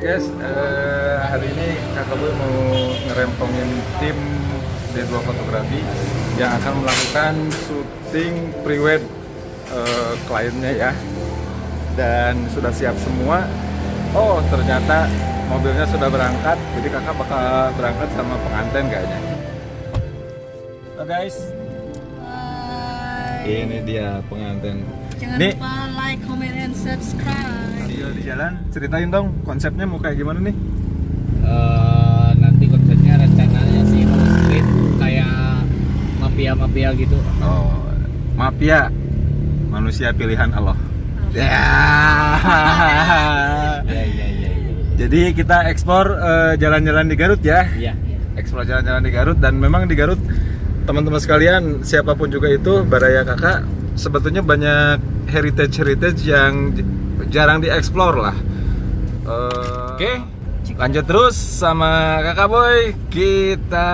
guys, hari ini kakak boy mau ngerempongin tim D2 Fotografi yang akan melakukan syuting pre-wed kliennya ya. Dan sudah siap semua. Oh, ternyata mobilnya sudah berangkat, jadi kakak bakal berangkat sama pengantin kayaknya. Halo guys. Hai. Ini dia pengantin. Jangan Nih, lupa like, comment, and subscribe. video di jalan, ceritain dong konsepnya mau kayak gimana nih? Nanti konsepnya rencananya sih mau street kayak mafia gitu. Oh, mafia, manusia pilihan Allah. Ya. Ya. Jadi kita eksplor jalan-jalan di Garut ya. Iya. Eksplor jalan-jalan di Garut, dan memang di Garut teman-teman sekalian, siapapun juga itu, Baraya kakak sebetulnya banyak heritage yang jarang dieksplor lah. Oke, lanjut terus sama kakak boy, kita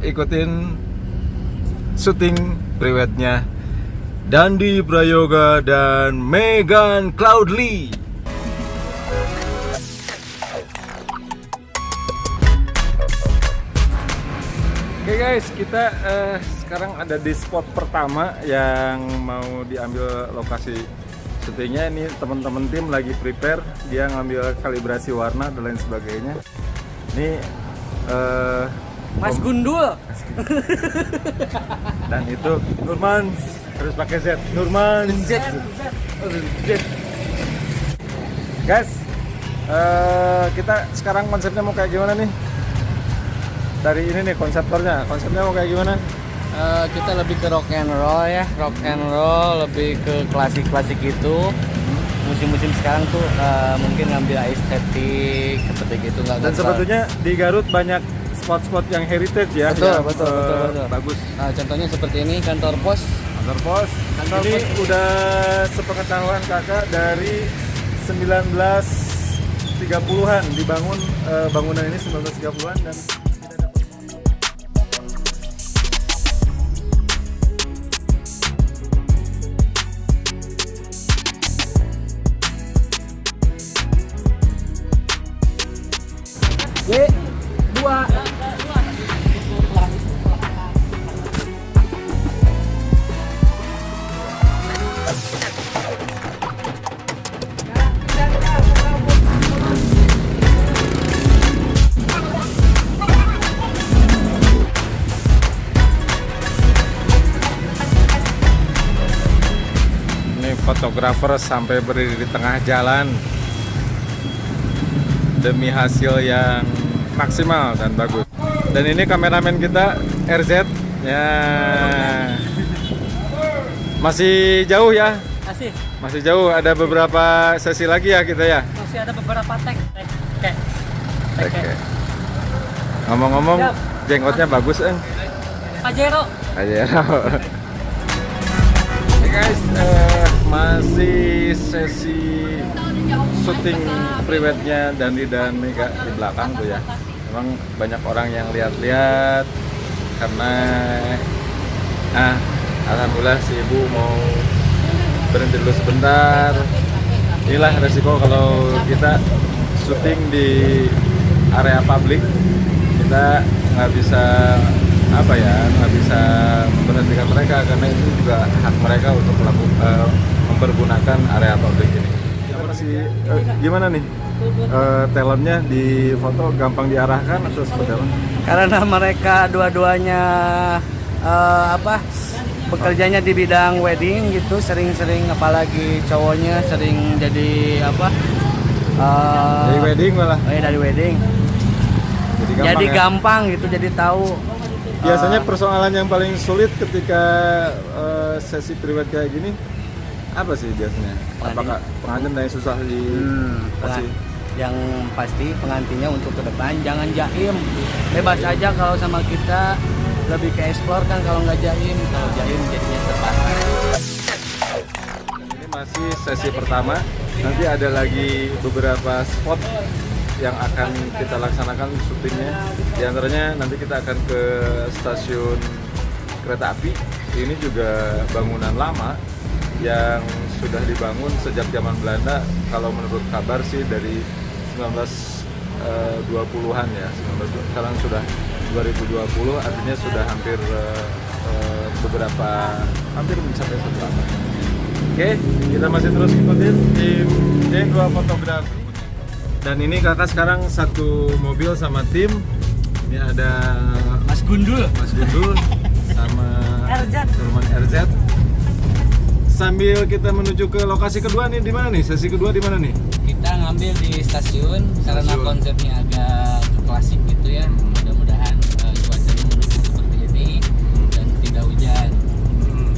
ikutin syuting pre-wednya Dandi Prayoga dan Megan Cloudly. Oke guys, kita sekarang ada di spot pertama yang mau diambil lokasi syutingnya. Ini teman-teman tim lagi prepare, dia ngambil kalibrasi warna dan lain sebagainya. Ini Mas Gundul. dan itu Nurman, harus pakai Z. Nurman Z. Guys, kita sekarang konsepnya mau kayak gimana nih? Dari ini nih konsepnya mau kayak gimana? Kita lebih ke rock and roll ya, lebih ke klasik gitu. Musim-musim sekarang tuh mungkin ngambil estetik seperti gitu, nggak. Dan sebetulnya di Garut banyak spot-spot yang heritage ya. Betul. Bagus. Contohnya seperti ini kantor pos. Ini udah sepengetahuan kakak dari 1930-an dibangun, bangunan ini 1930-an dan Dua. ini fotografer sampai berdiri di tengah jalan demi hasil yang maksimal dan bagus. Dan ini kameramen kita RZ ya, masih jauh ya, masih jauh, ada beberapa sesi lagi ya kita ya. Masih ada beberapa tag. Oke. Ngomong-ngomong, Siap. jenggotnya bagus Pajero. aja. Oke guys, masih sesi syuting pre-wednya Dandi dan Mega di belakang tuh ya. Memang banyak orang yang lihat-lihat karena alhamdulillah si ibu mau berhenti dulu sebentar. Inilah resiko kalau kita syuting di area publik, kita nggak bisa memberhentikan mereka karena itu juga hak mereka untuk mempergunakan area publik ini. Gimana nih talentnya di foto, gampang diarahkan atau seperti apa? Karena mereka dua-duanya bekerjanya di bidang wedding gitu, sering-sering, apalagi cowoknya sering jadi Dari wedding malah. dari wedding. Jadi gampang gitu, jadi tahu. Biasanya persoalan yang paling sulit ketika sesi pre-wed kayak gini apa sih biasanya? Apakah pengantin yang susah kasih? Yang pasti pengantinnya untuk ke depan jangan jaim, bebas aja. Kalau sama kita lebih ke explore kan, kalau nggak jaim, kalau jaim jadinya terbatas. Ini masih sesi pertama, nanti ada lagi beberapa spot yang akan kita laksanakan syutingnya. Di antaranya nanti kita akan ke stasiun kereta api. Ini juga bangunan lama yang sudah dibangun sejak zaman Belanda. Kalau menurut kabar sih dari 1920-an ya, sekarang sudah 2020, artinya sudah hampir hampir mencapai 1 abad. Oke, kita masih terus ikutin tim D2 Fotografi. Dan ini kakak sekarang satu mobil sama tim. Ini ada Mas Gundul sama RZ. Turman RZ. Sambil kita menuju ke lokasi kedua nih, di mana nih? Sesi kedua di mana nih? kita ngambil di stasiun karena Stasiun. konsepnya agak klasik gitu ya. Mudah-mudahan cuacanya mendukung seperti ini dan tidak hujan.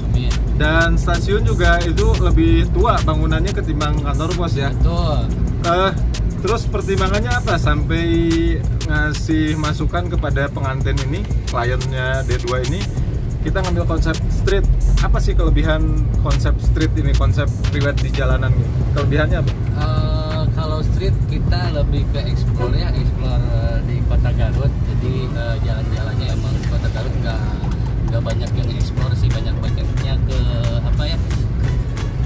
Amin. Dan stasiun juga itu lebih tua bangunannya ketimbang kantor pos ya. Betul. Terus pertimbangannya apa sampai ngasih masukan kepada pengantin ini, kliennya D2 ini, kita ngambil konsep street. Apa sih kelebihan konsep street ini, konsep private di jalanan ini? Kelebihannya apa? Kalau street kita lebih ke explore ya, explore di kota Garut. Jadi jalan-jalannya emang di kota Garut nggak banyak yang explore sih, banyaknya ke apa ya,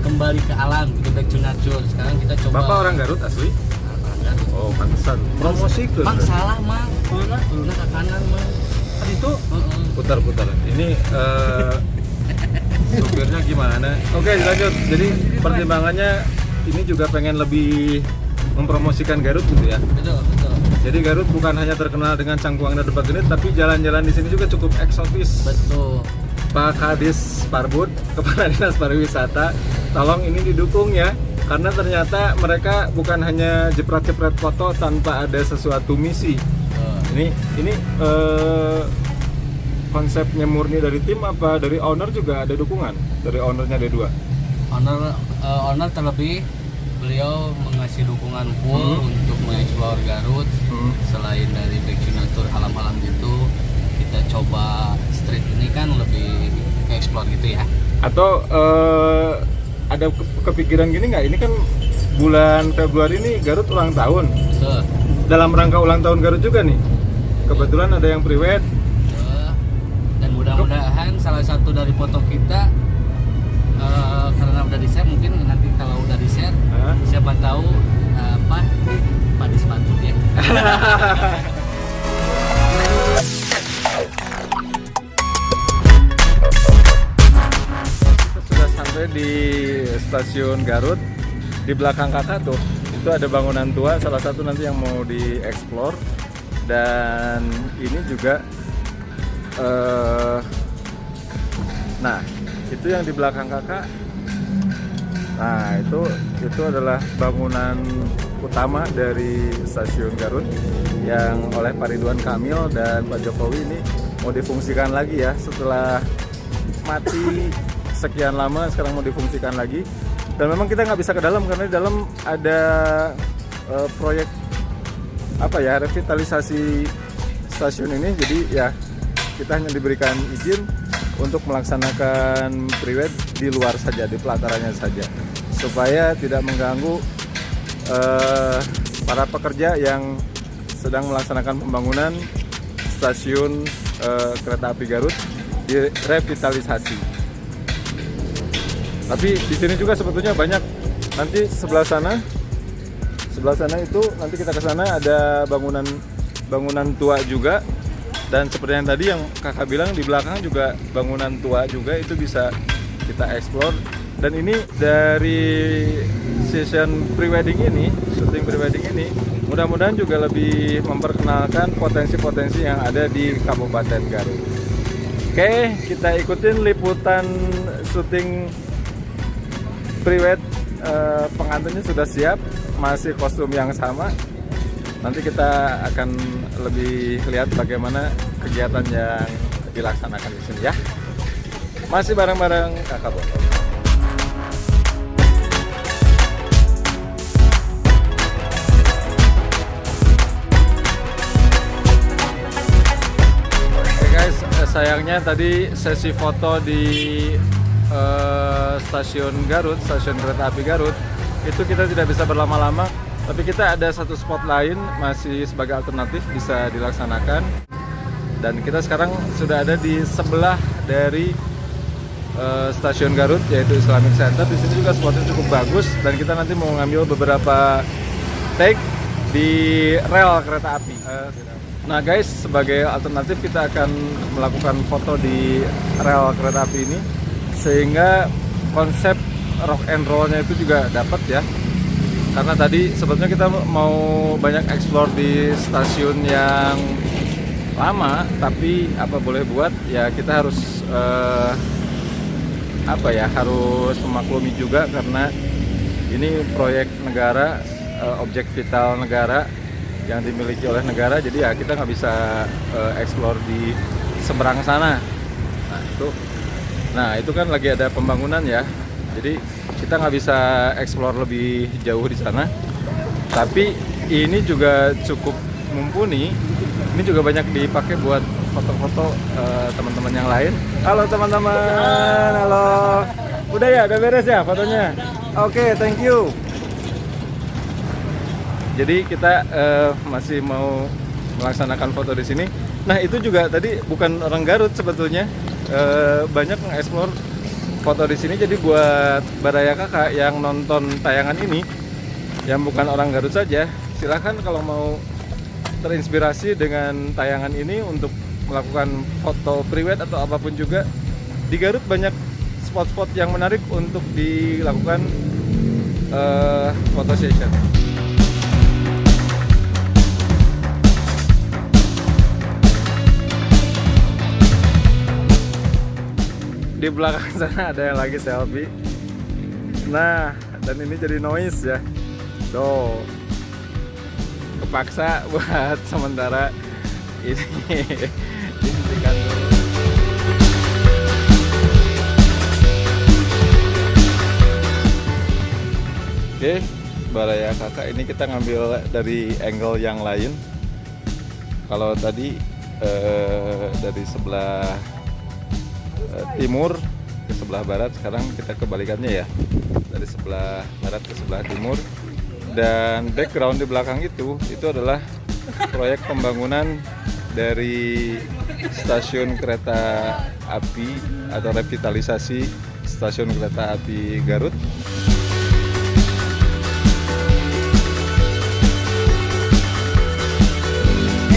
kembali ke alam gitu, back to nature. Sekarang kita coba. Bapak orang Garut asli? Orang Garut. Oh, pantesan. Promosi ke. Mang salah mang, nah ke kanan mang. Itu putar-putar. Ini supirnya gimana? Oke, lanjut. Jadi pertimbangannya ini juga pengen lebih mempromosikan Garut gitu ya. Betul. Jadi Garut bukan hanya terkenal dengan cangkuang dan debat genit, tapi jalan-jalan di sini juga cukup eksotis. Betul. Pak Kadis Parbud, Kepala Dinas Pariwisata, tolong ini didukung ya, karena ternyata mereka bukan hanya jepret-jepret foto tanpa ada sesuatu misi. Ini konsepnya murni dari tim apa dari owner juga ada dukungan dari ownernya D2? Owner terlebih beliau mengasih dukungan full untuk mengeksplor Garut. Selain dari back to nature alam-alam gitu, kita coba street ini kan lebih explore gitu ya. Atau ada kepikiran gini nggak? Ini kan bulan Februari ini Garut ulang tahun. Betul. Dalam rangka ulang tahun Garut juga nih. Kebetulan ada yang private. Dan mudah-mudahan salah satu dari foto kita karena udah di-share, mungkin nanti kalau udah di-share siapa tahu pada sepatu ya. Kita sudah sampai di stasiun Garut. Di belakang kakak tuh itu ada bangunan tua, salah satu nanti yang mau dieksplor. Dan ini juga nah itu yang di belakang kakak, nah itu adalah bangunan utama dari stasiun Garut yang oleh Pak Ridwan Kamil dan Pak Jokowi ini mau difungsikan lagi ya, setelah mati sekian lama sekarang mau difungsikan lagi. Dan memang kita nggak bisa ke dalam karena di dalam ada proyek revitalisasi stasiun ini. Jadi ya kita hanya diberikan izin untuk melaksanakan private di luar saja, di pelatarannya saja, supaya tidak mengganggu para pekerja yang sedang melaksanakan pembangunan stasiun kereta api Garut di revitalisasi. Tapi di sini juga sebetulnya banyak, nanti sebelah sana itu nanti kita ke sana ada bangunan tua juga. Dan seperti yang tadi yang kakak bilang di belakang juga bangunan tua juga, itu bisa kita explore. Dan ini dari session pre-wedding ini, syuting pre-wedding ini, mudah-mudahan juga lebih memperkenalkan potensi-potensi yang ada di Kabupaten Garut. Oke, kita ikutin liputan syuting pre-wed. Pengantinnya sudah siap, masih kostum yang sama. Nanti kita akan lebih lihat bagaimana kegiatan yang dilaksanakan di sini ya. Masih bareng-bareng Kakak Botol. Oke guys, sayangnya tadi sesi foto di stasiun Garut, stasiun kereta api Garut, itu kita tidak bisa berlama-lama. Tapi kita ada satu spot lain masih sebagai alternatif bisa dilaksanakan. Dan kita sekarang sudah ada di sebelah dari stasiun Garut, yaitu Islamic Center. Di sini juga spotnya cukup bagus dan kita nanti mau ngambil beberapa take di rel kereta api. Nah guys, sebagai alternatif kita akan melakukan foto di rel kereta api ini, sehingga konsep rock and roll-nya itu juga dapat ya. Karena tadi sebetulnya kita mau banyak explore di stasiun yang lama, tapi apa boleh buat ya, kita harus harus memaklumi juga karena ini proyek negara, objek vital negara yang dimiliki oleh negara, jadi ya kita nggak bisa explore di seberang sana. Nah itu kan lagi ada pembangunan ya, jadi kita nggak bisa explore lebih jauh di sana. Tapi ini juga cukup mumpuni, ini juga banyak dipakai buat foto-foto teman-teman yang lain. Halo teman-teman, halo. Udah ya, udah beres ya fotonya? Oke, thank you. Jadi kita masih mau melaksanakan foto di sini. Nah itu juga tadi bukan orang Garut sebetulnya, banyak nge-explore foto di sini. Jadi buat Baraya Kakak yang nonton tayangan ini, yang bukan orang Garut saja, silahkan kalau mau terinspirasi dengan tayangan ini untuk melakukan foto priwet atau apapun juga. Di Garut banyak spot-spot yang menarik untuk dilakukan foto session. Di belakang sana ada yang lagi selfie. Nah, dan ini jadi noise ya. Tuh, kepaksa buat sementara ini dihentikan dulu. Oke, Baraya Kakak ini kita ngambil dari angle yang lain. Kalau tadi dari sebelah timur ke sebelah barat, sekarang kita kebalikannya ya, dari sebelah barat ke sebelah timur. Dan background di belakang itu adalah proyek pembangunan dari stasiun kereta api atau revitalisasi stasiun kereta api Garut.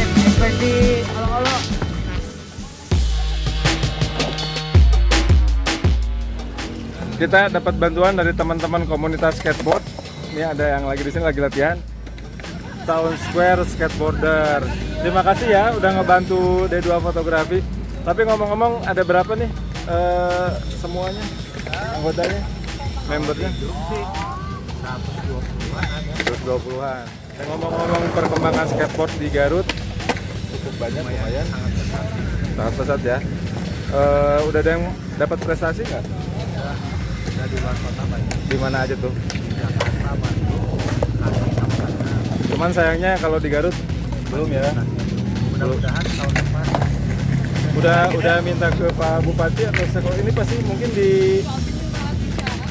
Ekspresi olo-olo. Kita dapat bantuan dari teman-teman komunitas skateboard. Ini ada yang lagi di sini lagi latihan. Town Square Skateboarder. Terima kasih ya udah ngebantu D2 fotografi. Tapi ngomong-ngomong, ada berapa nih semuanya anggotanya, membernya? 120-an. Ngomong-ngomong perkembangan skateboard di Garut cukup banyak, lumayan. Sangat pesat ya. Udah ada yang dapat prestasi nggak? Di luar kota banyak. Di mana aja tuh? Jakarta, Bandung, Bekasi, sama Tangerang. Cuman sayangnya kalau di Garut belum ya. Mudah-mudahan tahun depan. Udah minta ke Pak Bupati atau sekolah ini, pasti mungkin di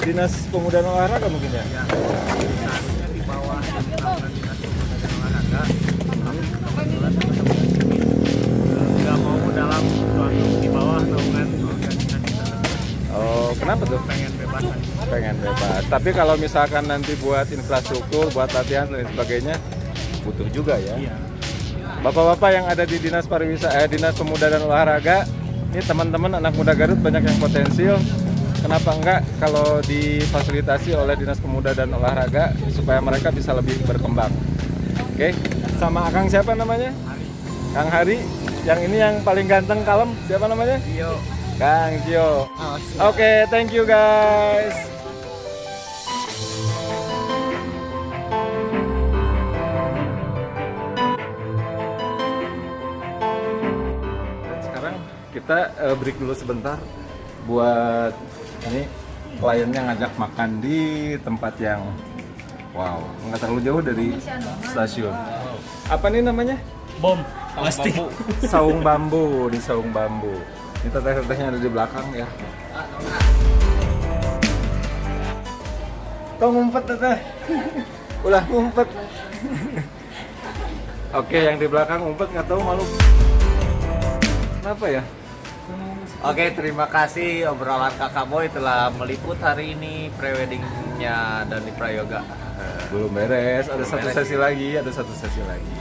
Dinas Pemuda dan Olahraga mungkin ya. Ya, seharusnya di bawah naungan Dinas Pemuda dan Olahraga. Tapi kebetulan teman-teman ini nggak mau dalam suatu di bawah naungan organisasi tertentu. Oh, kenapa tuh? Pengen bebas aja. Pengen bebas. Tapi kalau misalkan nanti buat infrastruktur, buat latihan dan sebagainya, butuh juga ya. Iya. Bapak-bapak yang ada di Dinas Dinas Pemuda dan Olahraga, ini teman-teman anak muda Garut banyak yang potensial. Kenapa enggak kalau difasilitasi oleh Dinas Pemuda dan Olahraga supaya mereka bisa lebih berkembang. Oke, sama Akang siapa namanya? Hari. Kang Hari. Yang ini yang paling ganteng kalem, siapa namanya? Yo. Kang Gio. Oke, thank you guys. Sekarang kita break dulu sebentar buat ini kliennya ngajak makan di tempat yang wow, nggak terlalu jauh dari stasiun. Apa nih namanya? Bom. Pasti. Saung Bambu, di Saung Bambu. Ini teteh-tetehnya ada di belakang ya. Kau ngumpet teteh. Ulah ngumpet. Oke, yang di belakang ngumpet nggak tahu malu. Kenapa ya? Oke, terima kasih obrolan Kakak Boy telah meliput hari ini preweddingnya Dani Prayoga. Belum beres, ada satu sesi lagi, ada satu sesi lagi.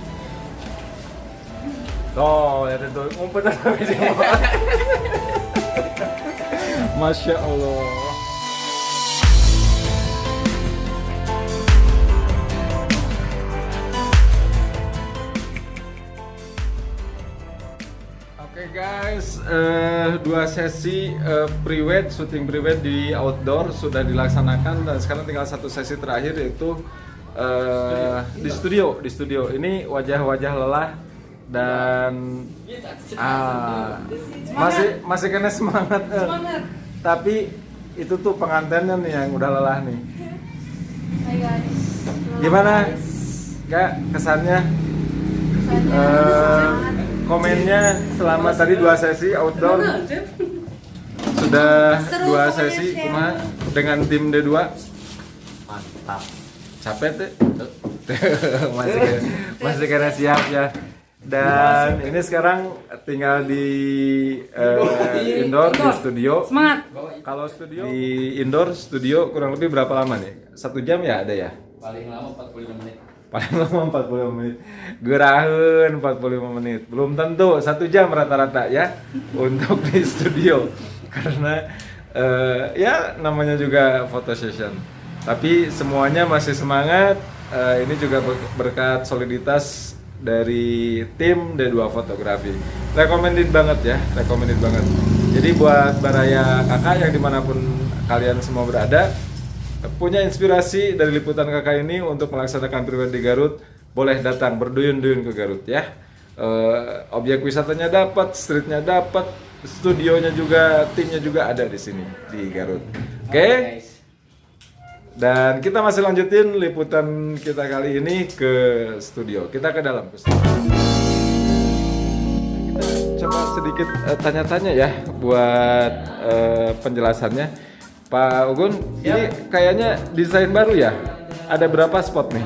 Tuh, lihat itu ngumpet tapi semua. Masya Allah. Oke guys, dua sesi pre-wed, syuting pre-wed di outdoor sudah dilaksanakan dan sekarang tinggal satu sesi terakhir yaitu di studio. Ini wajah-wajah lelah dan masih kena semangat. Tapi itu tuh pengantinnya nih yang udah lelah nih. Hai guys. Gimana Kak kesannya? Komennya selama tadi dua sesi outdoor sudah dua sesi kumaha dengan tim D2 Mantap. capek tuh masih kena siap ya dan ini sekarang tinggal di indoor di studio. Semangat. Kalau studio di indoor studio kurang lebih berapa lama nih? 1 jam ya ada ya? Paling lama 45 menit. Paling lama 45 menit. Gerahan 45 menit. Belum tentu 1 jam rata-rata ya untuk di studio. Karena ya namanya juga photo session. Tapi semuanya masih semangat. Ini juga berkat soliditas dari tim D2 Fotografi. Recommended banget ya, recommended banget. Jadi buat Baraya Kakak yang dimanapun kalian semua berada, punya inspirasi dari liputan kakak ini untuk melaksanakan pre-wed di Garut, boleh datang berduyun-duyun ke Garut ya. Objek wisatanya dapat, streetnya dapat, studionya juga, timnya juga ada di sini di Garut. Oke. Dan kita masih lanjutin liputan kita kali ini ke studio. Kita ke dalam. Kita coba sedikit tanya-tanya ya buat penjelasannya. Pak Ugun, ini kayaknya desain baru ya? Ada berapa spot nih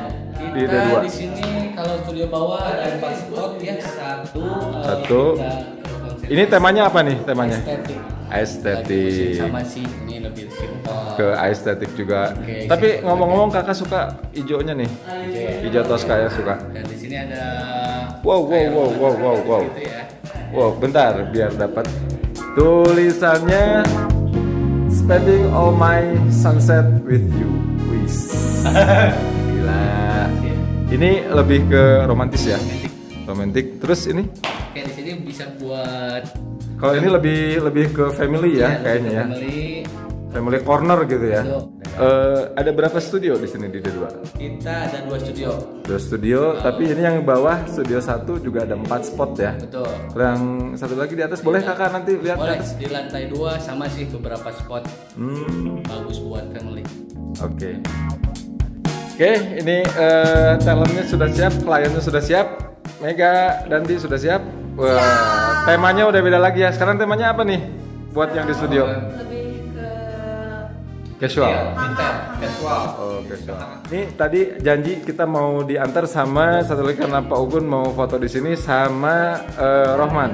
di D2? Kita di sini kalau studio bawah ada 4 spot ya, Satu. Ini temanya apa nih temanya? Estetik. Estetik. Sama sih, ini lebih simpel. Ke estetik juga. Oke, Tapi estetik. ngomong-ngomong kakak suka hijaunya nih. Hijau Tosca ya suka. Dan di sini ada Wow. gitu ya. Wow, bentar biar dapat tulisannya Spending all my sunset with you. Wis. Gila. Ini lebih ke romantis ya. Romantis. Terus ini? Oke, di sini bisa buat Kalau ini lebih ke family ya kayaknya ya. Family corner gitu ya. Ada berapa studio di sini di D2? Kita ada 2 studio. 2 studio, tapi ini yang bawah studio 1 juga ada 4 spot ya. Betul. Yang satu lagi di atas boleh kakak nanti lihat Boleh, di atas? di lantai 2 sama sih beberapa spot bagus buat family. Oke, ini talentnya sudah siap, kliennya sudah siap, Mega, Dandi sudah siap. Wah, temanya udah beda lagi ya. Sekarang temanya apa nih buat yang di studio? Lebih ke Casual. Casual. Oh, casual. Ini tadi janji kita mau diantar sama satu lagi karena Pak Ugun mau foto di sini sama Rohman.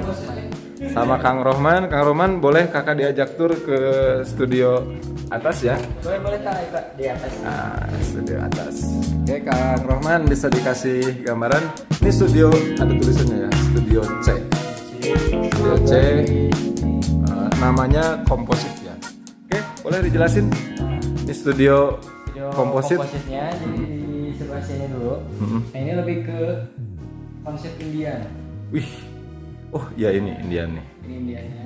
Sama Kang Rohman. Kang Rohman boleh kakak diajak tur ke studio atas ya? Boleh Kak di atas. Nah, studio atas. Oke, Kang Rohman bisa dikasih gambaran. Ini studio ada tulisannya ya, Studio C. Studio C. Namanya komposit ya. Oke, boleh dijelasin? Ini studio komposit. Kompositnya jadi di sebelah sini dulu. Nah, ini lebih ke konsep Indian. Wih. Oh, ya ini Indian nih. Ini Indiannya.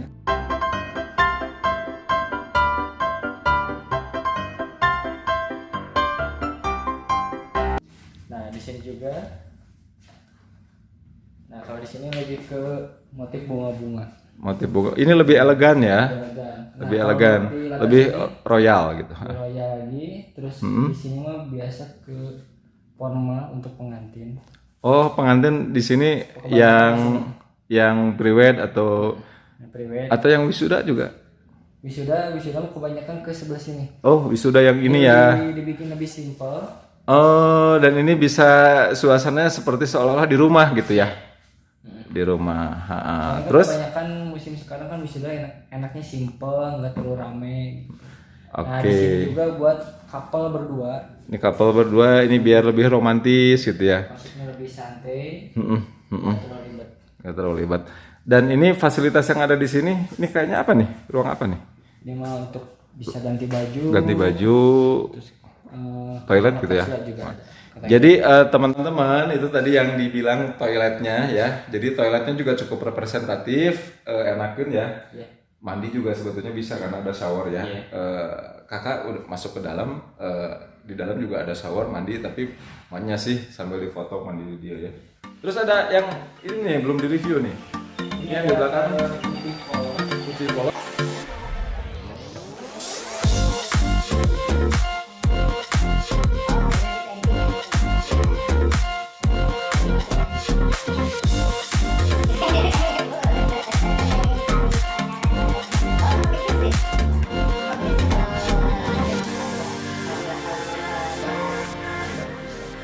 Nah, di sini juga. Nah, kalau di sini lebih ke motif bunga-bunga. Motif bunga. Ini lebih elegan ya. Elegan. Lebih kalau elegan, di lantai lebih sini, royal gitu. lebih royal lagi. Terus di sini mah biasa ke formal untuk pengantin. Oh, pengantin di sini yang pre-wed atau Nah, pre-wed. yang wisuda juga. Wisuda mah kebanyakan ke sebelah sini. Oh, wisuda yang ini ya. Dibikin lebih simpel. Oh, dan ini bisa suasananya seperti seolah-olah di rumah gitu ya. Di rumah. Karena Terus kebanyakan musim sekarang kan wisuda enaknya simpel, nggak terlalu rame. Nah, di sini juga buat couple berdua. Ini couple berdua ini biar lebih romantis gitu ya. Maksudnya lebih santai. Mm-mm. Terlalu ribet. Nggak terlalu ribet. Dan ini fasilitas yang ada di sini, ini kayaknya apa nih? Ruang apa nih? Ini mah untuk bisa ganti baju. Ganti baju, Terus, toilet gitu ya. toilet juga ada. Katanya. Jadi teman-teman itu tadi yang dibilang toiletnya ya. Jadi toiletnya juga cukup representatif, enakin ya. Iya. Mandi juga sebetulnya bisa karena ada shower ya. Iya. Kakak udah masuk ke dalam, di dalam juga ada shower mandi tapi maunya sih sambil difoto mandi di dia ya. Terus ada yang ini nih belum di review nih. Ini yang di belakang putih polos.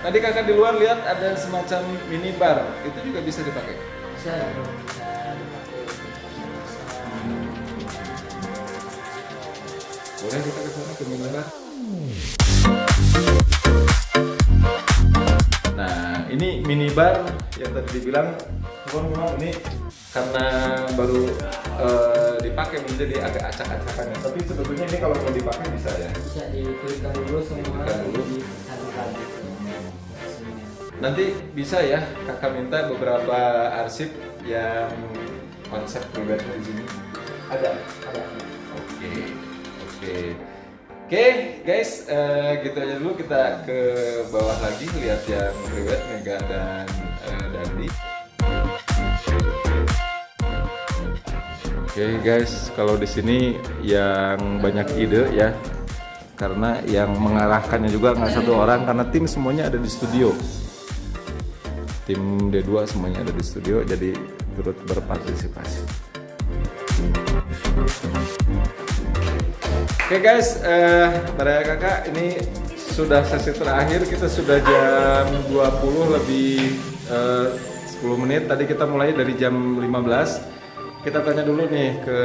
Tadi kakak di luar lihat ada semacam minibar, itu juga bisa dipakai. Bisa, bisa dipakai untuk Boleh kita ke sana ke minibar. Nah, ini minibar yang tadi dibilang, memang ini karena baru dipakai menjadi agak acak-acakan ya. Tapi sebetulnya ini kalau mau dipakai bisa ya. bisa dipilihkan dulu semua Dipilihkan dulu. disaringkan. Nanti bisa ya kakak minta beberapa arsip yang konsep pribadi di sini. Ada. Oke guys, gitu aja dulu, kita ke bawah lagi lihat yang pribadi Mega dan Dandi. Oke guys, kalau di sini yang banyak ide ya, karena yang mengarahkannya juga nggak satu orang karena tim semuanya ada di studio. Tim D2 semuanya ada di studio, jadi turut berpartisipasi. Oke guys, Baraya Kakak, ini sudah sesi terakhir, kita sudah jam 20 lebih 10 menit. Tadi kita mulai dari jam 15. Kita tanya dulu nih ke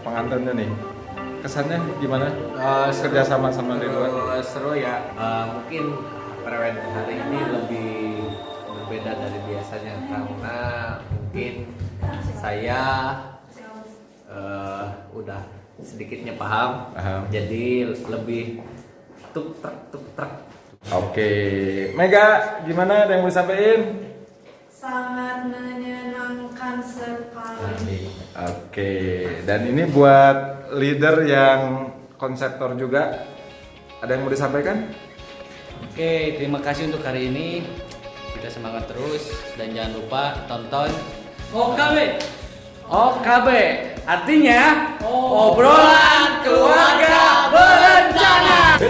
pengantinnya nih, kesannya gimana? Kerja sama D2? Seru ya. Mungkin prewed hari ini lebih berbeda dari biasanya karena mungkin saya udah sedikitnya paham. Jadi lebih tuk truk. Oke, Mega, gimana? Ada yang mau disampaikan? Sangat menyenangkan sekali. Oke, dan ini buat leader yang konseptor juga, ada yang mau disampaikan? Oke, terima kasih untuk hari ini. Kita semangat terus dan jangan lupa tonton OKB. Artinya obrolan keluarga berencana.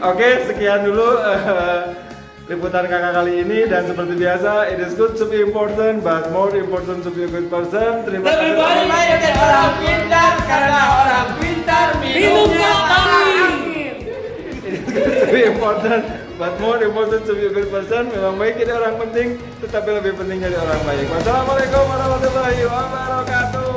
Oke, sekian dulu liputan kakak kali ini, dan seperti biasa, it is good to be important, but more important to be a good person. Terima kasih. Lebih baik menjadi orang pintar karena orang pintar minumnya angin. It is good to be important, but more important to be a good person. Memang baik jadi orang penting, tetapi lebih penting jadi orang baik. Wassalamualaikum warahmatullahi wabarakatuh.